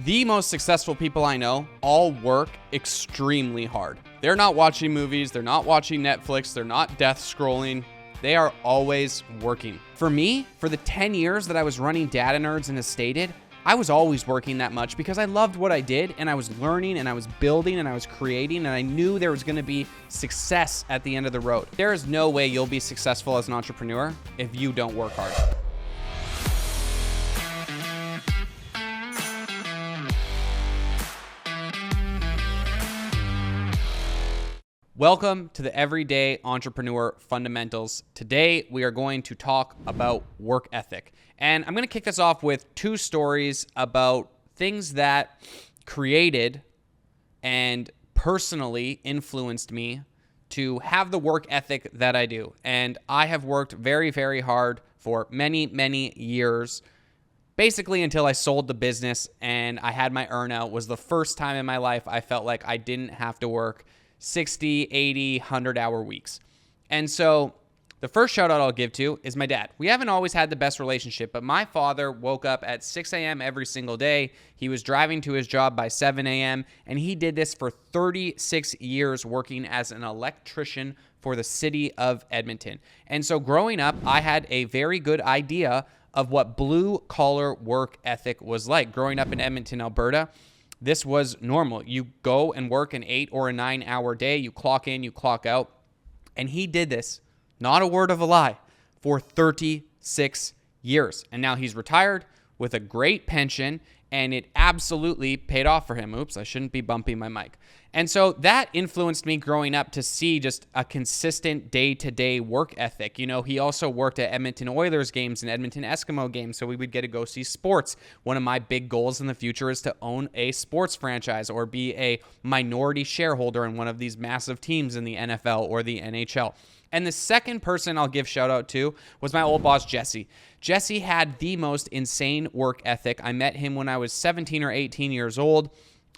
The most successful people I know all work extremely hard. They're not watching movies, they're not watching Netflix, they're not death scrolling. They are always working. For me, for the 10 years that I was running Data Nerds and Estated, I was always working that much because I loved what I did and I was learning and I was building and I was creating and I knew there was going to be success at the end of the road. There is no way you'll be successful as an entrepreneur if you don't work hard. Welcome to the Everyday Entrepreneur Fundamentals. Today, we are going to talk about work ethic. And I'm going to kick this off with two stories about things that created and personally influenced me to have the work ethic that I do. And I have worked very, very hard for many, many years, basically until I sold the business and I had my earnout. Was the first time in my life I felt like I didn't have to work 60, 80, 100-hour weeks. And so the first shout out I'll give to is my dad. We haven't always had the best relationship, but my father woke up at 6 a.m. every single day. He was driving to his job by 7 a.m., and he did this for 36 years working as an electrician for the city of Edmonton. And so growing up, I had a very good idea of what blue-collar work ethic was like. Growing up in Edmonton, Alberta, this was normal. You go and work an 8 or a 9-hour day. You clock in, you clock out. And he did this, not a word of a lie, for 36 years. And now he's retired with a great pension, and it absolutely paid off for him. Oops, I shouldn't be bumping my mic. And so that influenced me growing up to see just a consistent day-to-day work ethic. You know, he also worked at Edmonton Oilers games and Edmonton Eskimo games, so we would get to go see sports. One of my big goals in the future is to own a sports franchise or be a minority shareholder in one of these massive teams in the NFL or the NHL. And the second person I'll give shout out to was my old boss, Jesse. Jesse had the most insane work ethic. I met him when I was 17 or 18 years old.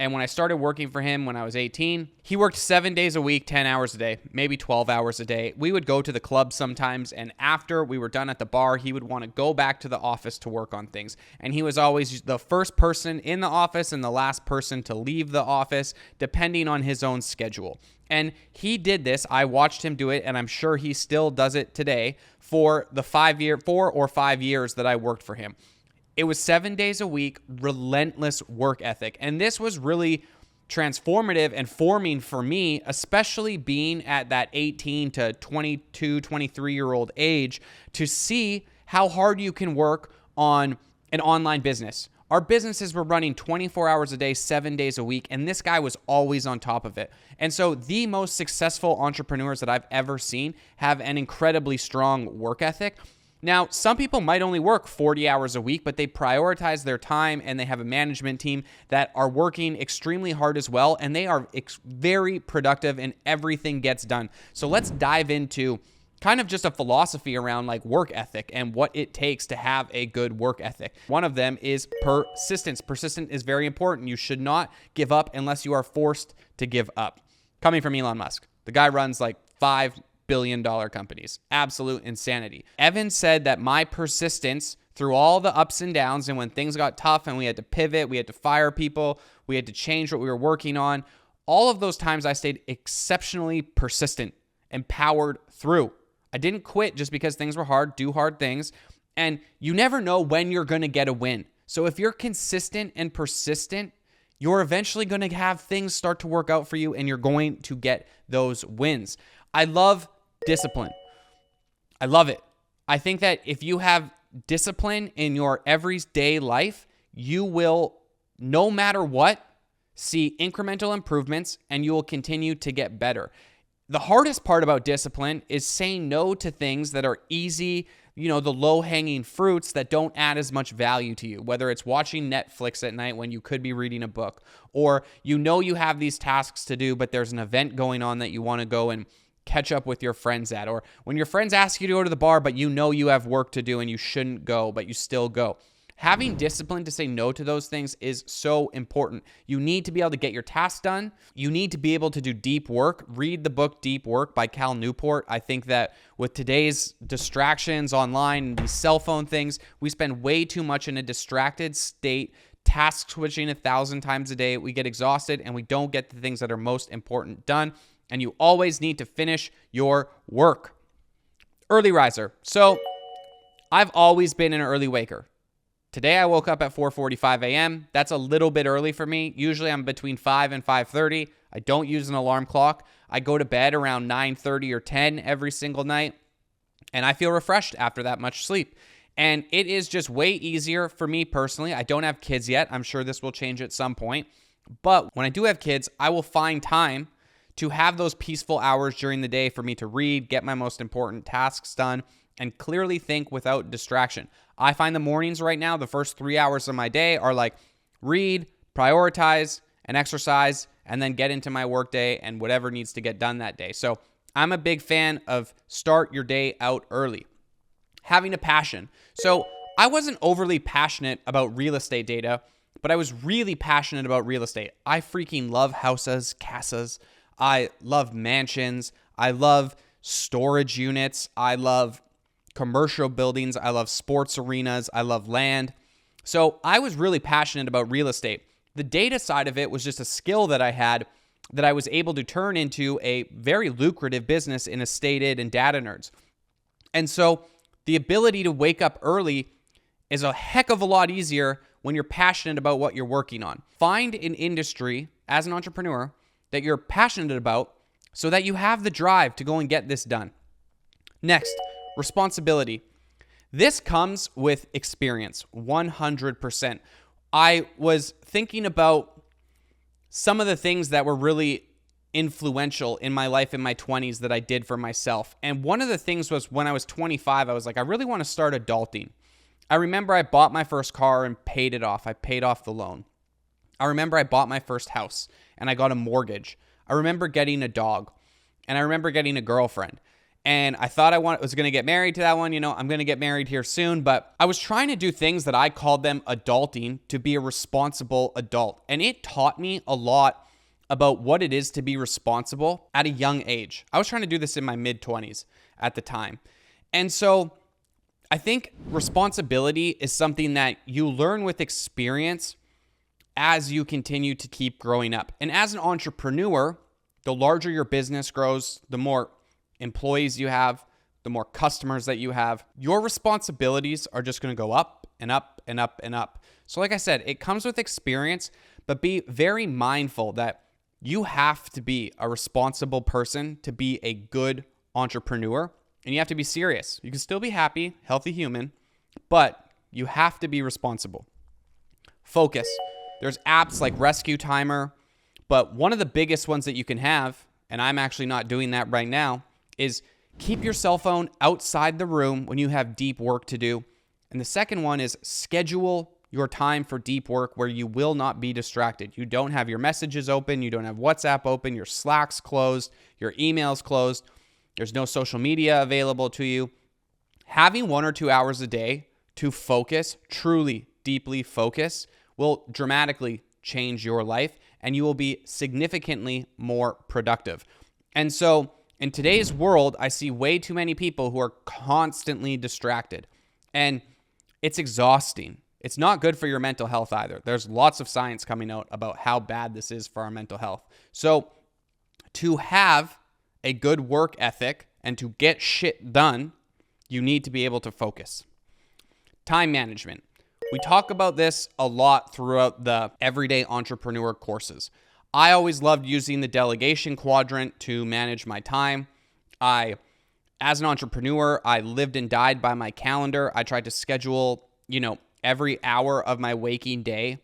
And when I started working for him when I was 18, he worked 7 days a week, 10 hours a day, maybe 12 hours a day. We would go to the club sometimes, and after we were done at the bar, he would want to go back to the office to work on things. And he was always the first person in the office and the last person to leave the office, depending on his own schedule. And he did this. I watched him do it, and I'm sure he still does it today for the 4 or 5 years that I worked for him. It was 7 days a week, relentless work ethic. And this was really transformative and forming for me, especially being at that 18 to 22, 23-year-old age, to see how hard you can work on an online business. Our businesses were running 24 hours a day, 7 days a week, and this guy was always on top of it. And so the most successful entrepreneurs that I've ever seen have an incredibly strong work ethic. Now, some people might only work 40 hours a week, but they prioritize their time and they have a management team that are working extremely hard as well, and they are very productive and everything gets done. So let's dive into kind of just a philosophy around like work ethic and what it takes to have a good work ethic. One of them is persistence. Persistent is very important. You should not give up unless you are forced to give up. Coming from Elon Musk. The guy runs like $5 billion companies. Absolute insanity. Evan said that my persistence through all the ups and downs and when things got tough and we had to pivot, we had to fire people, we had to change what we were working on, all of those times I stayed exceptionally persistent and powered through. I didn't quit just because things were hard, do hard things. And you never know when you're going to get a win. So if you're consistent and persistent, you're eventually going to have things start to work out for you and you're going to get those wins. I love discipline. I love it. I think that if you have discipline in your everyday life, you will, no matter what, see incremental improvements and you will continue to get better. The hardest part about discipline is saying no to things that are easy, the low-hanging fruits that don't add as much value to you, whether it's watching Netflix at night when you could be reading a book, or you have these tasks to do, but there's an event going on that you want to go and catch up with your friends at, or when your friends ask you to go to the bar, but you have work to do and you shouldn't go, but you still go. Having discipline to say no to those things is so important. You need to be able to get your tasks done. You need to be able to do deep work. Read the book Deep Work by Cal Newport. I think that with today's distractions online, these cell phone things, we spend way too much in a distracted state task switching 1,000 times a day. We get exhausted and we don't get the things that are most important done. And you always need to finish your work. Early riser. So I've always been an early waker. Today I woke up at 4:45 a.m. That's a little bit early for me. Usually I'm between 5 and 5:30. I don't use an alarm clock. I go to bed around 9:30 or 10 every single night. And I feel refreshed after that much sleep. And it is just way easier for me personally. I don't have kids yet. I'm sure this will change at some point. But when I do have kids, I will find time to have those peaceful hours during the day for me to read, get my most important tasks done, and clearly think without distraction. I find the mornings right now, the first 3 hours of my day are like read, prioritize, and exercise, and then get into my workday and whatever needs to get done that day. So I'm a big fan of start your day out early. Having a passion. So I wasn't overly passionate about real estate data, but I was really passionate about real estate. I freaking love houses, casas. I love mansions. I love storage units. I love commercial buildings. I love sports arenas. I love land. So I was really passionate about real estate. The data side of it was just a skill that I had that I was able to turn into a very lucrative business in Estated and Data Nerds. And so the ability to wake up early is a heck of a lot easier when you're passionate about what you're working on. Find an industry as an entrepreneur that you're passionate about so that you have the drive to go and get this done. Next, responsibility. This comes with experience, 100%. I was thinking about some of the things that were really influential in my life in my 20s that I did for myself. And one of the things was when I was 25, I was like, I really want to start adulting. I remember I bought my first car and paid it off. I paid off the loan. I remember I bought my first house and I got a mortgage. I remember getting a dog and I remember getting a girlfriend. And I thought I was going to get married to that one. You know, I'm going to get married here soon. But I was trying to do things that I called them adulting to be a responsible adult. And it taught me a lot about what it is to be responsible at a young age. I was trying to do this in my mid-20s at the time. And so I think responsibility is something that you learn with experience as you continue to keep growing up. And as an entrepreneur, the larger your business grows, the more employees you have, the more customers that you have, your responsibilities are just going to go up and up and up and up. So like I said, it comes with experience, but be very mindful that you have to be a responsible person to be a good entrepreneur, and you have to be serious. You can still be happy, healthy human, but you have to be responsible. Focus. There's apps like Rescue Timer, but one of the biggest ones that you can have, and I'm actually not doing that right now, is keep your cell phone outside the room when you have deep work to do. And the second one is schedule your time for deep work where you will not be distracted. You don't have your messages open. You don't have WhatsApp open. Your Slack's closed. Your email's closed. There's no social media available to you. Having 1 or 2 hours a day to focus, truly, deeply focus, will dramatically change your life and you will be significantly more productive. And so in today's world, I see way too many people who are constantly distracted, and it's exhausting. It's not good for your mental health either. There's lots of science coming out about how bad this is for our mental health. So to have a good work ethic and to get shit done, you need to be able to focus. Time management. We talk about this a lot throughout the Everyday Entrepreneur courses. I always loved using the delegation quadrant to manage my time. As an entrepreneur, I lived and died by my calendar. I tried to schedule, every hour of my waking day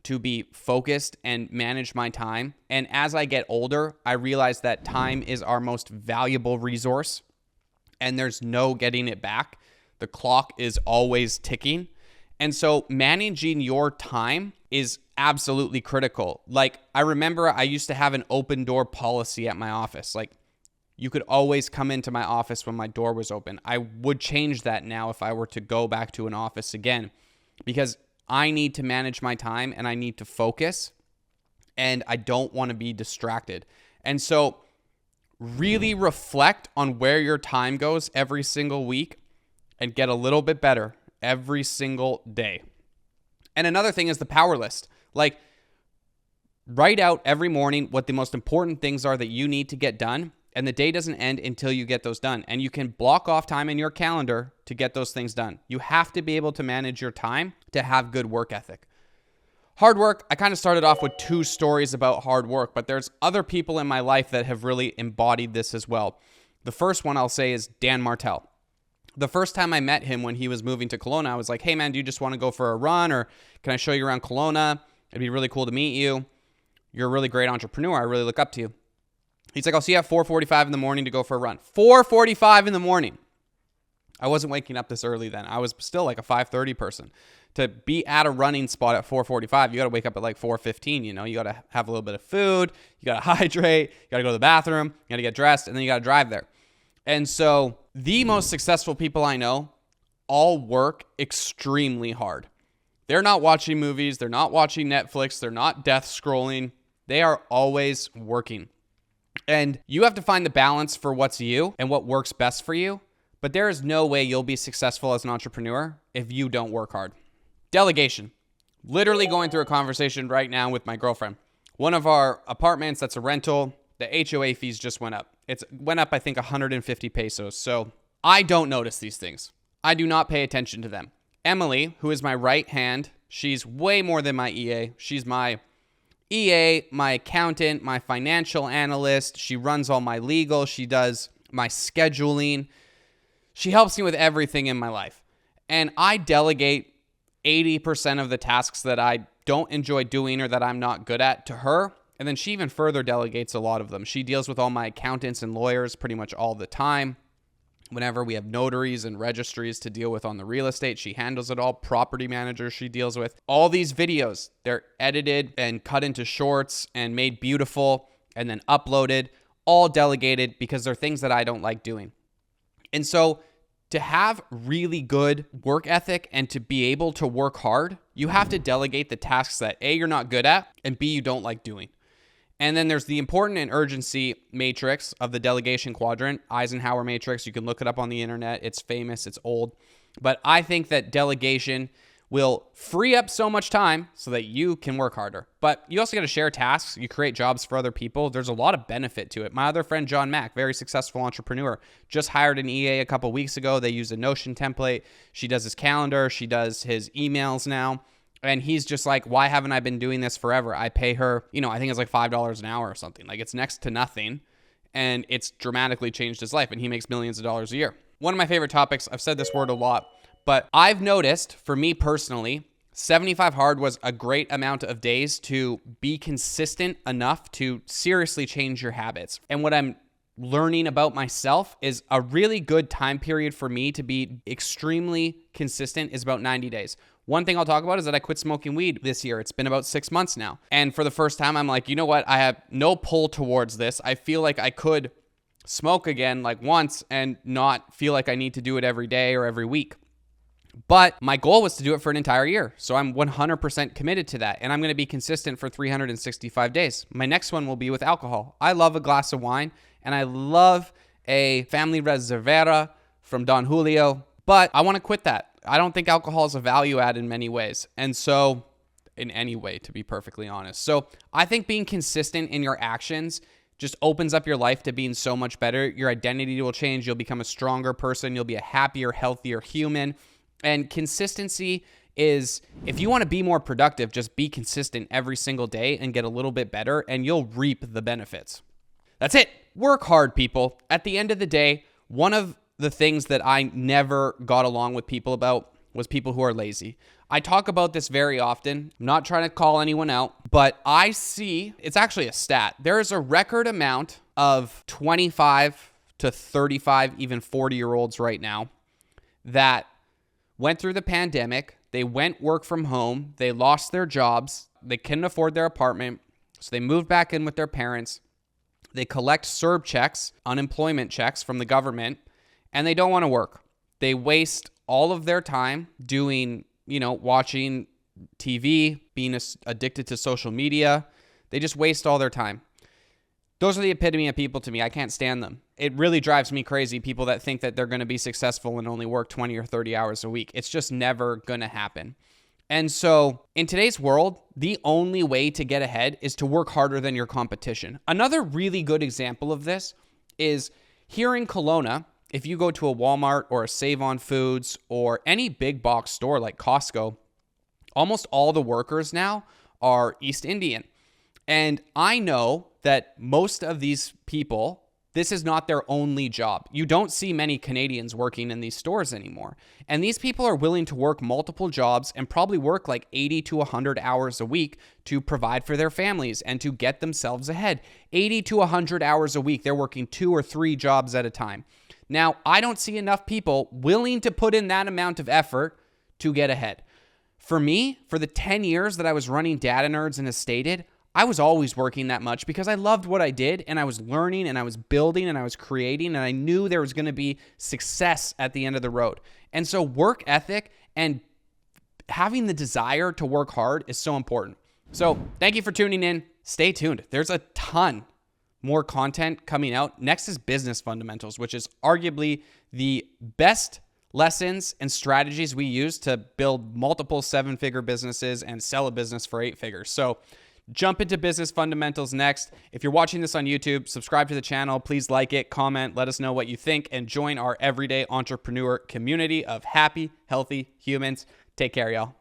to be focused and manage my time. And as I get older, I realize that time is our most valuable resource and there's no getting it back. The clock is always ticking. And so managing your time is absolutely critical. Like, I remember I used to have an open door policy at my office. Like, you could always come into my office when my door was open. I would change that now if I were to go back to an office again, because I need to manage my time and I need to focus and I don't want to be distracted. And so really reflect on where your time goes every single week and get a little bit better every single day. And another thing is the power list. Like, write out every morning what the most important things are that you need to get done. And the day doesn't end until you get those done. And you can block off time in your calendar to get those things done. You have to be able to manage your time to have good work ethic. Hard work, I kind of started off with 2 stories about hard work, but there's other people in my life that have really embodied this as well. The first one I'll say is Dan Martell. The first time I met him when he was moving to Kelowna, I was like, hey man, do you just want to go for a run, or can I show you around Kelowna? It'd be really cool to meet you. You're a really great entrepreneur. I really look up to you. He's like, I'll see you at 4:45 in the morning to go for a run. 4:45 in the morning. I wasn't waking up this early then. I was still like a 5:30 person. To be at a running spot at 4:45, you got to wake up at like 4:15. You got to have a little bit of food. You got to hydrate. You got to go to the bathroom. You got to get dressed, and then you got to drive there. And so the most successful people I know all work extremely hard. They're not watching movies. They're not watching Netflix. They're not death scrolling. They are always working. And you have to find the balance for what's you and what works best for you. But there is no way you'll be successful as an entrepreneur if you don't work hard. Delegation. Literally going through a conversation right now with my girlfriend. One of our apartments that's a rental, the HOA fees just went up. It went up, I think, 150 pesos. So I don't notice these things. I do not pay attention to them. Emily, who is my right hand, she's way more than my EA. She's my EA, my accountant, my financial analyst. She runs all my legal. She does my scheduling. She helps me with everything in my life. And I delegate 80% of the tasks that I don't enjoy doing or that I'm not good at to her. And then she even further delegates a lot of them. She deals with all my accountants and lawyers pretty much all the time. Whenever we have notaries and registries to deal with on the real estate, she handles it all. Property managers she deals with. All these videos, they're edited and cut into shorts and made beautiful and then uploaded, all delegated because they're things that I don't like doing. And so to have really good work ethic and to be able to work hard, you have to delegate the tasks that A, you're not good at, and B, you don't like doing. And then there's the important and urgency matrix of the delegation quadrant, Eisenhower matrix. You can look it up on the internet. It's famous. It's old. But I think that delegation will free up so much time so that you can work harder. But you also got to share tasks. You create jobs for other people. There's a lot of benefit to it. My other friend, John Mack, very successful entrepreneur, just hired an EA a couple weeks ago. They use a Notion template. She does his calendar. She does his emails now. And he's just like, why haven't I been doing this forever? I pay her, I think it's like $5 an hour or something. Like, it's next to nothing. And it's dramatically changed his life. And he makes millions of dollars a year. One of my favorite topics, I've said this word a lot, but I've noticed, for me personally, 75 hard was a great amount of days to be consistent enough to seriously change your habits. And what I'm learning about myself is a really good time period for me to be extremely consistent is about 90 days. One thing I'll talk about is that I quit smoking weed this year. It's been about 6 months now. And for the first time, I'm like, you know what? I have no pull towards this. I feel like I could smoke again like once and not feel like I need to do it every day or every week. But my goal was to do it for an entire year. So I'm 100% committed to that. And I'm going to be consistent for 365 days. My next one will be with alcohol. I love a glass of wine and I love a family reservera from Don Julio, but I want to quit that. I don't think alcohol is a value add in many ways. And so, in any way, to be perfectly honest. So I think being consistent in your actions just opens up your life to being so much better. Your identity will change. You'll become a stronger person. You'll be a happier, healthier human. And consistency is, if you want to be more productive, just be consistent every single day and get a little bit better, and you'll reap the benefits. That's it. Work hard, people. At the end of the day, one of the things that I never got along with people about was people who are lazy. I talk about this very often. I'm not trying to call anyone out, but I see, it's actually a stat. There is a record amount of 25 to 35, even 40-year-olds right now that went through the pandemic. They went work from home. They lost their jobs. They couldn't afford their apartment. So they moved back in with their parents. They collect CERB checks, unemployment checks from the government, and they don't want to work. They waste all of their time doing, watching TV, being addicted to social media. They just waste all their time. Those are the epitome of people to me. I can't stand them. It really drives me crazy, people that think that they're going to be successful and only work 20 or 30 hours a week. It's just never going to happen. And so in today's world, the only way to get ahead is to work harder than your competition. Another really good example of this is here in Kelowna. If you go to a Walmart or a Save On Foods or any big box store like Costco, almost all the workers now are East Indian. And I know that most of these people, this is not their only job. You don't see many Canadians working in these stores anymore. And these people are willing to work multiple jobs and probably work like 80 to 100 hours a week to provide for their families and to get themselves ahead. 80 to 100 hours a week. They're working 2 or 3 jobs at a time. Now, I don't see enough people willing to put in that amount of effort to get ahead. For me, for the 10 years that I was running Data Nerds and Estated, I was always working that much because I loved what I did and I was learning and I was building and I was creating and I knew there was going to be success at the end of the road. And so work ethic and having the desire to work hard is so important. So thank you for tuning in. Stay tuned. There's a ton more content coming out. Next is business fundamentals, which is arguably the best lessons and strategies we use to build multiple 7-figure businesses and sell a business for 8 figures. So jump into business fundamentals next. If you're watching this on YouTube, subscribe to the channel. Please like it, comment, let us know what you think, and join our everyday entrepreneur community of happy, healthy humans. Take care, y'all.